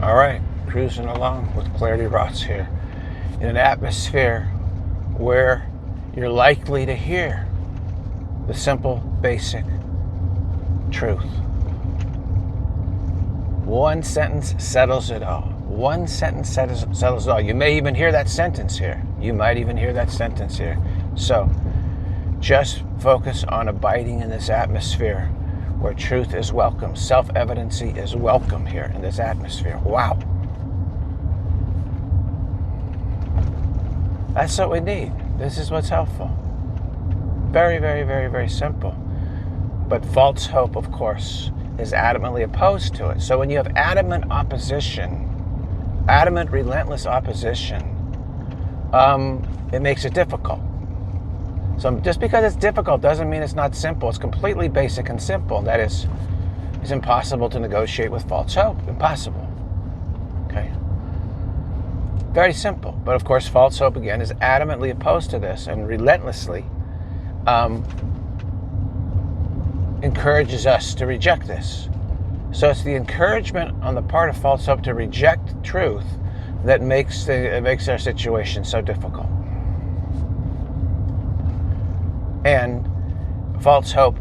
All right, cruising along with Clarity Rots here in an atmosphere where you're likely to hear the simple, basic truth. One sentence settles it all. One sentence settles it all. You may even hear that sentence here. You might even hear that sentence here. So just focus on abiding in this atmosphere where truth is welcome. Self-evidency is welcome here in this atmosphere. Wow. That's what we need. This is what's helpful. Very, very, very, very simple. But false hope, of course, is adamantly opposed to it. So when you have adamant opposition, adamant, relentless opposition, it makes it difficult. So just because it's difficult doesn't mean it's not simple. It's completely basic and simple. That is, it's impossible to negotiate with false hope. Impossible. Okay? Very simple. But of course, false hope, again, is adamantly opposed to this and relentlessly encourages us to reject this. So it's the encouragement on the part of false hope to reject truth that makes our situation so difficult. And false hope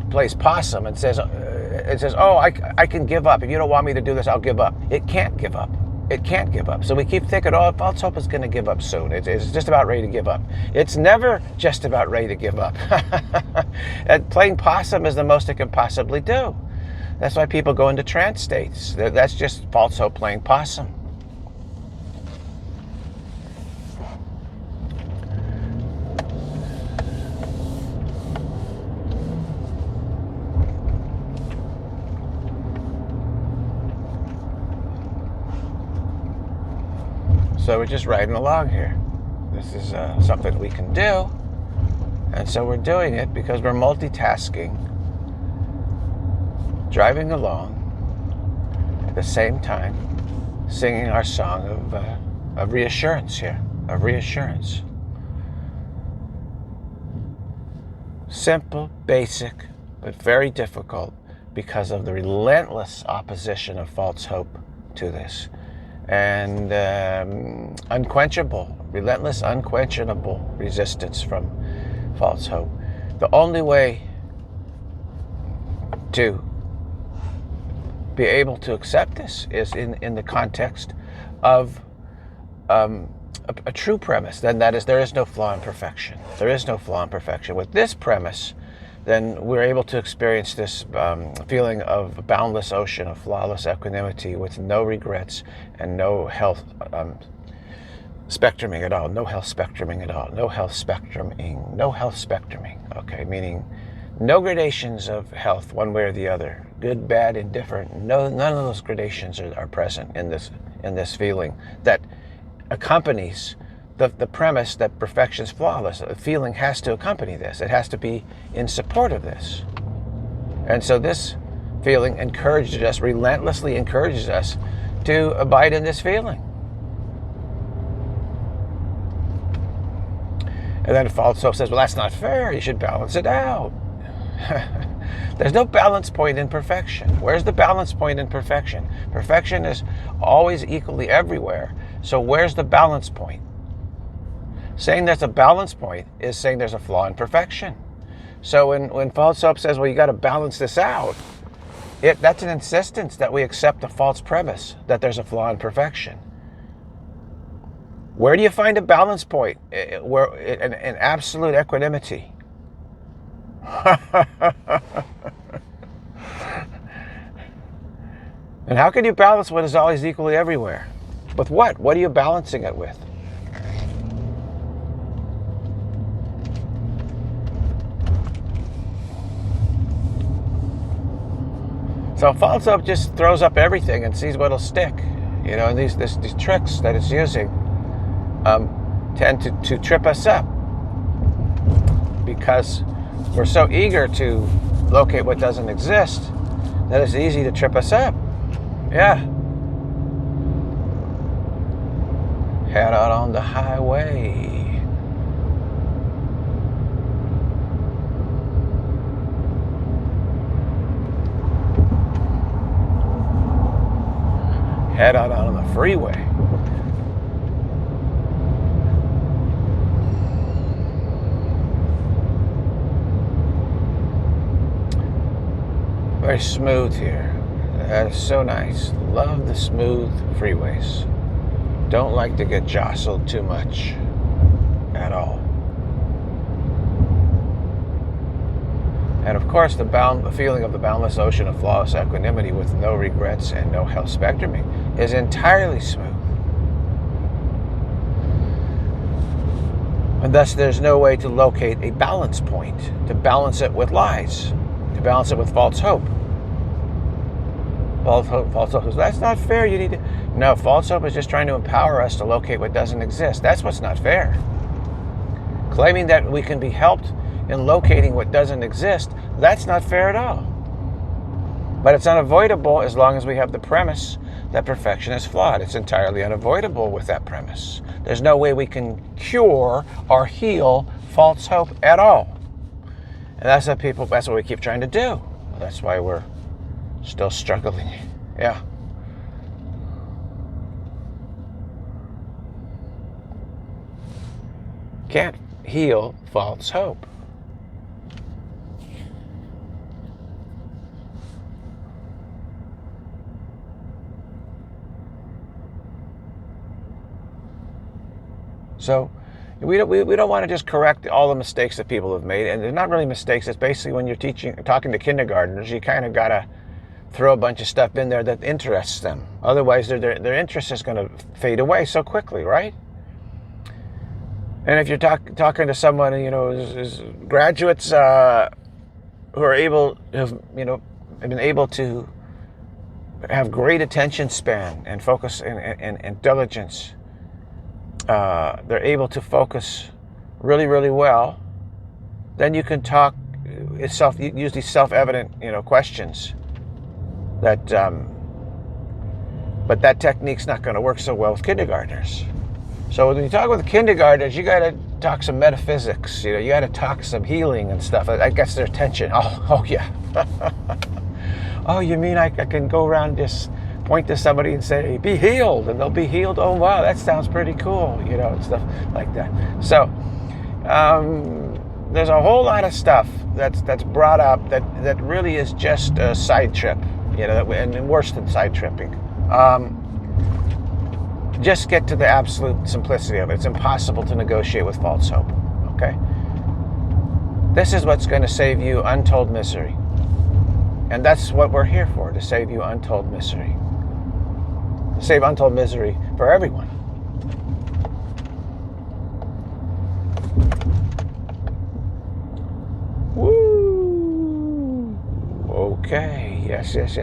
plays possum and says, oh, I can give up. If you don't want me to do this, I'll give up. It can't give up. It can't give up. So we keep thinking, oh, false hope is going to give up soon. It's just about ready to give up. It's never just about ready to give up. And playing possum is the most it can possibly do. That's why people go into trance states. That's just false hope playing possum. So we're just riding along here. This is something we can do. And so we're doing it because we're multitasking, driving along, at the same time singing our song of reassurance here, of reassurance. Simple, basic, but very difficult because of the relentless opposition of false hope to this. And unquenchable, relentless, unquenchable resistance from false hope. The only way to be able to accept this is in the context of a true premise. Then that is, there is no flaw in perfection. There is no flaw in perfection. With this premise, then we're able to experience this feeling of a boundless ocean of flawless equanimity with no regrets and no health spectruming at all. No health spectruming at all. No health spectruming. No health spectruming. Okay, meaning no gradations of health one way or the other. Good, bad, indifferent. No, none of those gradations are present in this feeling that accompanies the premise that perfection is flawless. A feeling has to accompany this. It has to be in support of this. And so this feeling encourages us, relentlessly encourages us to abide in this feeling. And then false hope says, well, that's not fair. You should balance it out. There's no balance point in perfection. Where's the balance point in perfection? Perfection is always equally everywhere. So where's the balance point? Saying there's a balance point is saying there's a flaw in perfection. So when false hope says, well, you got to balance this out, that's an insistence that we accept the false premise that there's a flaw in perfection. Where do you find a balance point? Where in absolute equanimity? And how can you balance what is always equally everywhere? With what? What are you balancing it with? So false hope just throws up everything and sees what'll stick. You know, and these tricks that it's using tend to trip us up because we're so eager to locate what doesn't exist that it's easy to trip us up. Yeah. Head out on the highway. head out on the freeway. Very smooth here. That is so nice. Love the smooth freeways. Don't like to get jostled too much at all. And of course, the feeling of the boundless ocean of flawless equanimity with no regrets and no hell spectruming is entirely smooth. And thus, there's no way to locate a balance point, to balance it with lies, to balance it with false hope. False hope. That's not fair. You need to. No, false hope is just trying to empower us to locate what doesn't exist. That's what's not fair. Claiming that we can be helped in locating what doesn't exist, that's not fair at all. But it's unavoidable as long as we have the premise that perfection is flawed. It's entirely unavoidable with that premise. There's no way we can cure or heal false hope at all. And that's what we keep trying to do. That's why we're still struggling. Yeah. Can't heal false hope. So we don't want to just correct all the mistakes that people have made, and they're not really mistakes. It's basically when you're talking to kindergartners, you kind of gotta throw a bunch of stuff in there that interests them. Otherwise, their interest is going to fade away so quickly, right? And if you're talking to someone, is graduates who are have been able to have great attention span and focus and diligence. They're able to focus really, really well. Then you can use these self-evident, questions. But that technique's not going to work so well with kindergartners. So when you talk with kindergartners, you got to talk some metaphysics. You got to talk some healing and stuff. That gets their attention. Oh yeah. Oh, you mean I can go around just point to somebody and say, be healed, and they'll be healed? Oh wow, that sounds pretty cool, and stuff like that. So there's a whole lot of stuff that's brought up that really is just a side trip, and worse than side tripping. Just get to the absolute simplicity of it. It's impossible to negotiate with false hope, okay? This is what's going to save you untold misery. And that's what we're here for, to save you untold misery. To save untold misery for everyone. Woo! Okay. Yes. Yes.